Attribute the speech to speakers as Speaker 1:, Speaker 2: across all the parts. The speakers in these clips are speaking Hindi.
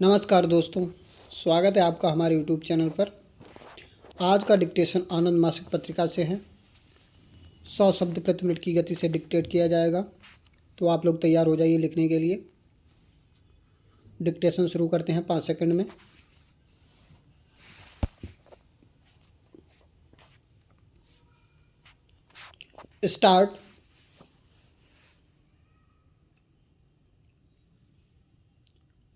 Speaker 1: नमस्कार दोस्तों, स्वागत है आपका हमारे यूट्यूब चैनल पर। आज का डिक्टेशन आनंद मासिक पत्रिका से है। 100 शब्द प्रति मिनट की गति से डिक्टेट किया जाएगा, तो आप लोग तैयार हो जाइए लिखने के लिए। डिक्टेशन शुरू करते हैं 5 सेकंड में। स्टार्ट।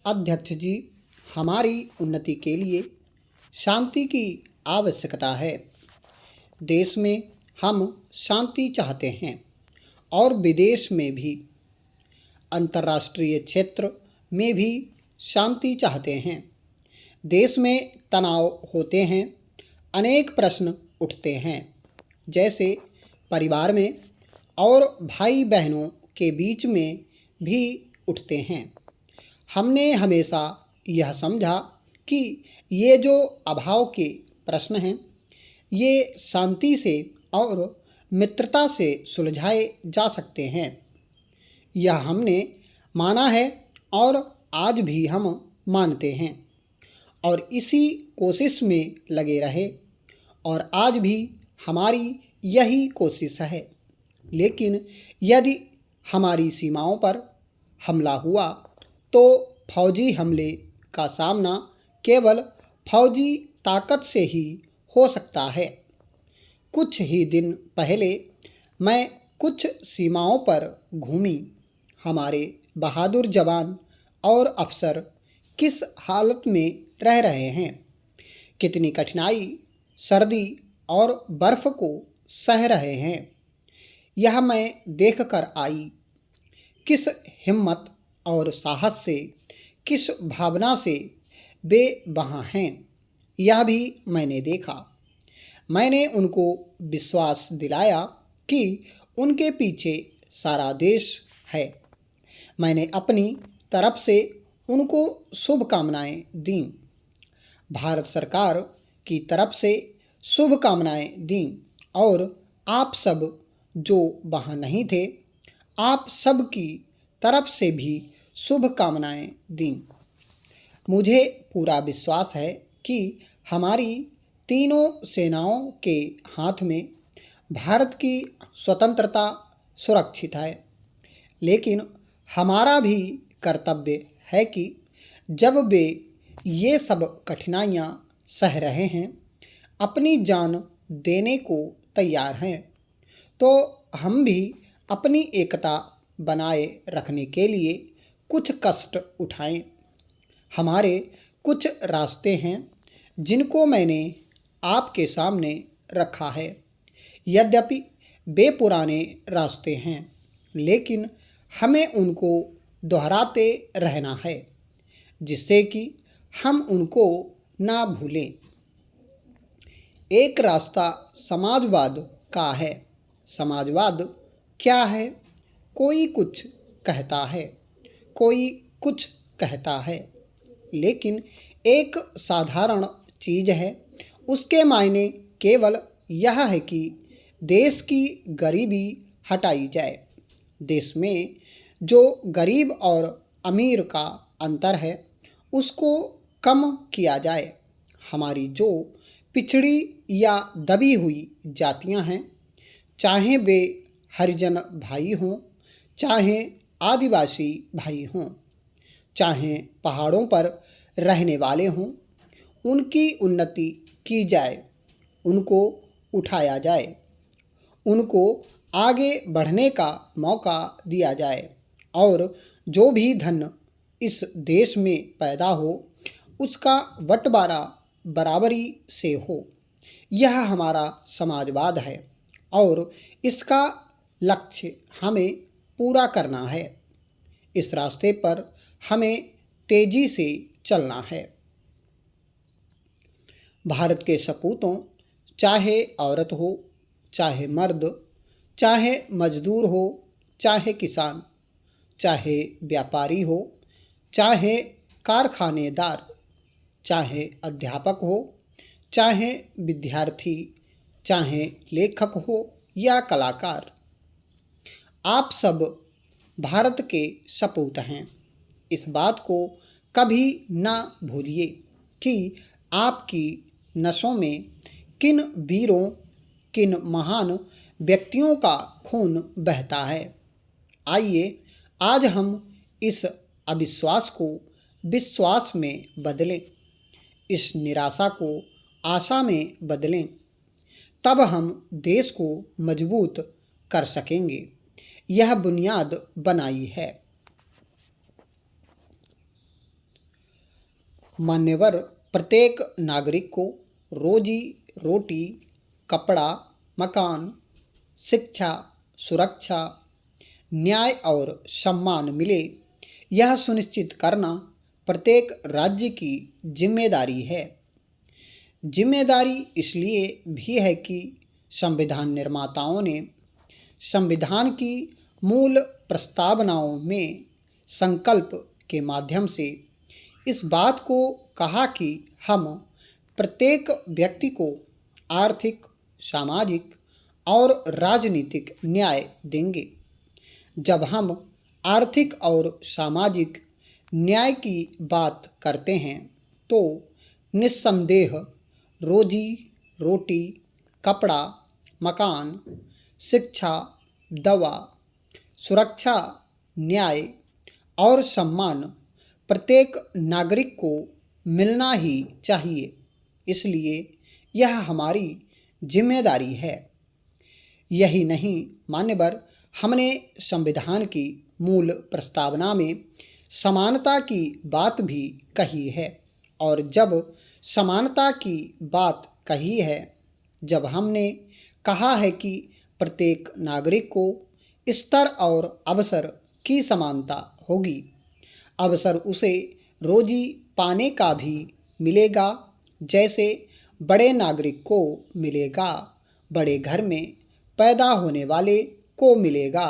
Speaker 1: अध्यक्ष जी, हमारी उन्नति के लिए शांति की आवश्यकता है। देश में हम शांति चाहते हैं और विदेश में भी, अंतर्राष्ट्रीय क्षेत्र में भी शांति चाहते हैं। देश में तनाव होते हैं, अनेक प्रश्न उठते हैं, जैसे परिवार में और भाई बहनों के बीच में भी उठते हैं। हमने हमेशा यह समझा कि ये जो अभाव के प्रश्न हैं, ये शांति से और मित्रता से सुलझाए जा सकते हैं। यह हमने माना है और आज भी हम मानते हैं और इसी कोशिश में लगे रहे, और आज भी हमारी यही कोशिश है। लेकिन यदि हमारी सीमाओं पर हमला हुआ तो फौजी हमले का सामना केवल फौजी ताकत से ही हो सकता है। कुछ ही दिन पहले मैं कुछ सीमाओं पर घूमी। हमारे बहादुर जवान और अफसर किस हालत में रह रहे हैं, कितनी कठिनाई, सर्दी और बर्फ को सह रहे हैं, यह मैं देख कर आई। किस हिम्मत और साहस से, किस भावना से वे वहाँ हैं, यह भी मैंने देखा। मैंने उनको विश्वास दिलाया कि उनके पीछे सारा देश है। मैंने अपनी तरफ से उनको शुभकामनाएं दीं, भारत सरकार की तरफ से शुभकामनाएं दीं, और आप सब जो वहाँ नहीं थे, आप सब की तरफ से भी शुभकामनाएं दीं। मुझे पूरा विश्वास है कि हमारी तीनों सेनाओं के हाथ में भारत की स्वतंत्रता सुरक्षित है। लेकिन हमारा भी कर्तव्य है कि जब वे ये सब कठिनाइयाँ सह रहे हैं, अपनी जान देने को तैयार हैं, तो हम भी अपनी एकता बनाए रखने के लिए कुछ कष्ट उठाएं। हमारे कुछ रास्ते हैं जिनको मैंने आपके सामने रखा है। यद्यपि वे पुराने रास्ते हैं, लेकिन हमें उनको दोहराते रहना है, जिससे कि हम उनको ना भूलें। एक रास्ता समाजवाद का है। समाजवाद क्या है? कोई कुछ कहता है, कोई कुछ कहता है, लेकिन एक साधारण चीज़ है। उसके मायने केवल यह है कि देश की गरीबी हटाई जाए। देश में जो गरीब और अमीर का अंतर है, उसको कम किया जाए। हमारी जो पिछड़ी या दबी हुई जातियां हैं, चाहे वे हरिजन भाई हों, चाहे आदिवासी भाई हों, चाहे पहाड़ों पर रहने वाले हों, उनकी उन्नति की जाए, उनको उठाया जाए, उनको आगे बढ़ने का मौका दिया जाए, और जो भी धन इस देश में पैदा हो, उसका बंटवारा बराबरी से हो। यह हमारा समाजवाद है और इसका लक्ष्य हमें पूरा करना है। इस रास्ते पर हमें तेजी से चलना है। भारत के सपूतों, चाहे औरत हो, चाहे मर्द, चाहे मजदूर हो, चाहे किसान, चाहे व्यापारी हो, चाहे कारखानेदार, चाहे अध्यापक हो, चाहे विद्यार्थी, चाहे लेखक हो या कलाकार, आप सब भारत के सपूत हैं। इस बात को कभी ना भूलिए कि आपकी नसों में किन वीरों, किन महान व्यक्तियों का खून बहता है। आइए आज हम इस अविश्वास को विश्वास में बदलें, इस निराशा को आशा में बदलें। तब हम देश को मजबूत कर सकेंगे। यह बुनियाद बनाई है। मान्यवर, प्रत्येक नागरिक को रोजी रोटी, कपड़ा, मकान, शिक्षा, सुरक्षा, न्याय और सम्मान मिले, यह सुनिश्चित करना प्रत्येक राज्य की जिम्मेदारी है। जिम्मेदारी इसलिए भी है कि संविधान निर्माताओं ने संविधान की मूल प्रस्तावनाओं में संकल्प के माध्यम से इस बात को कहा कि हम प्रत्येक व्यक्ति को आर्थिक, सामाजिक और राजनीतिक न्याय देंगे। जब हम आर्थिक और सामाजिक न्याय की बात करते हैं तो निस्संदेह रोजी रोटी, कपड़ा, मकान, शिक्षा, दवा, सुरक्षा, न्याय और सम्मान प्रत्येक नागरिक को मिलना ही चाहिए। इसलिए यह हमारी जिम्मेदारी है। यही नहीं मान्यवर, हमने संविधान की मूल प्रस्तावना में समानता की बात भी कही है। और जब समानता की बात कही है, जब हमने कहा है कि प्रत्येक नागरिक को स्तर और अवसर की समानता होगी, अवसर उसे रोजी पाने का भी मिलेगा जैसे बड़े नागरिक को मिलेगा, बड़े घर में पैदा होने वाले को मिलेगा,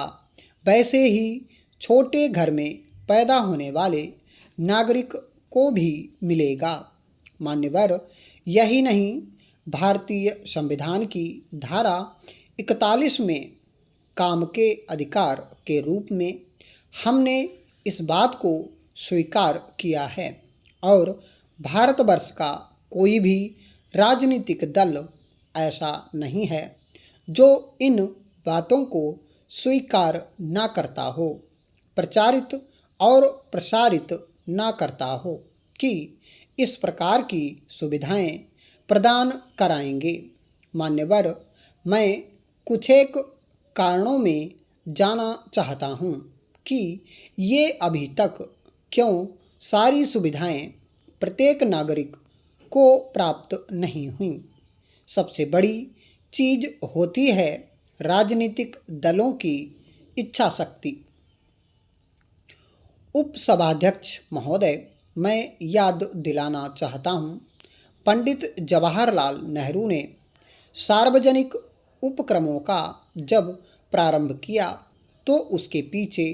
Speaker 1: वैसे ही छोटे घर में पैदा होने वाले नागरिक को भी मिलेगा। मान्यवर, यही नहीं, भारतीय संविधान की धारा 41 में काम के अधिकार के रूप में हमने इस बात को स्वीकार किया है और भारतवर्ष का कोई भी राजनीतिक दल ऐसा नहीं है जो इन बातों को स्वीकार ना करता हो, प्रचारित और प्रसारित ना करता हो कि इस प्रकार की सुविधाएं प्रदान कराएंगे। मान्यवर, मैं कुछ एक कारणों में जानना चाहता हूं कि ये अभी तक क्यों सारी सुविधाएं प्रत्येक नागरिक को प्राप्त नहीं हुई। सबसे बड़ी चीज़ होती है राजनीतिक दलों की इच्छा शक्ति। उपसभाध्यक्ष महोदय, मैं याद दिलाना चाहता हूँ, पंडित जवाहरलाल नेहरू ने सार्वजनिक उपक्रमों का जब प्रारंभ किया तो उसके पीछे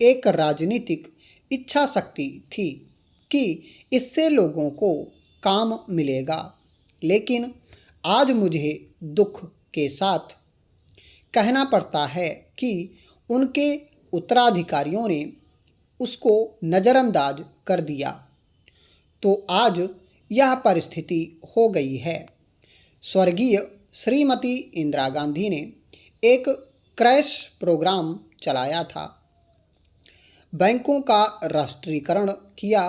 Speaker 1: एक राजनीतिक इच्छा शक्ति थी कि इससे लोगों को काम मिलेगा। लेकिन आज मुझे दुख के साथ कहना पड़ता है कि उनके उत्तराधिकारियों ने उसको नज़रअंदाज कर दिया, तो आज यह परिस्थिति हो गई है। स्वर्गीय श्रीमती इंदिरा गांधी ने एक क्रैश प्रोग्राम चलाया था, बैंकों का राष्ट्रीयकरण किया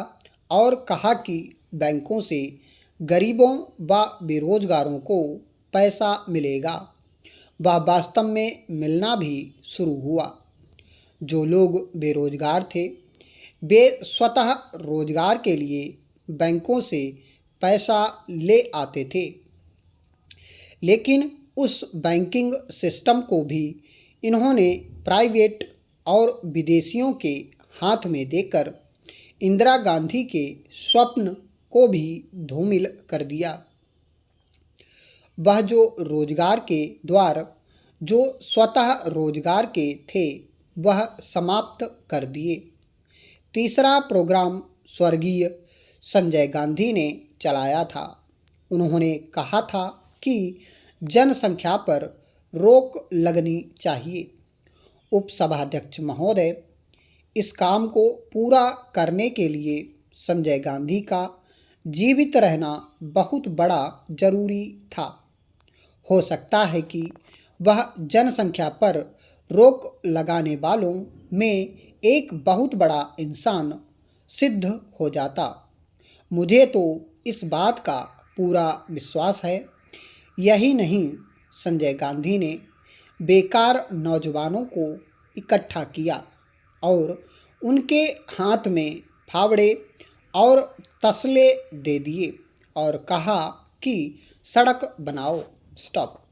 Speaker 1: और कहा कि बैंकों से गरीबों व बेरोजगारों को पैसा मिलेगा। वह वास्तव में मिलना भी शुरू हुआ। जो लोग बेरोजगार थे वे स्वतः रोजगार के लिए बैंकों से पैसा ले आते थे, लेकिन उस बैंकिंग सिस्टम को भी इन्होंने प्राइवेट और विदेशियों के हाथ में देकर इंदिरा गांधी के स्वप्न को भी धूमिल कर दिया। वह जो रोजगार के द्वार जो स्वतः रोजगार के थे वह समाप्त कर दिए। तीसरा प्रोग्राम स्वर्गीय संजय गांधी ने चलाया था। उन्होंने कहा था कि जनसंख्या पर रोक लगनी चाहिए। उपसभाध्यक्ष महोदय, इस काम को पूरा करने के लिए संजय गांधी का जीवित रहना बहुत बड़ा जरूरी था। हो सकता है कि वह जनसंख्या पर रोक लगाने वालों में एक बहुत बड़ा इंसान सिद्ध हो जाता। मुझे तो इस बात का पूरा विश्वास है। यही नहीं, संजय गांधी ने बेकार नौजवानों को इकट्ठा किया और उनके हाथ में फावड़े और तसले दे दिए और कहा कि सड़क बनाओ। स्टॉप।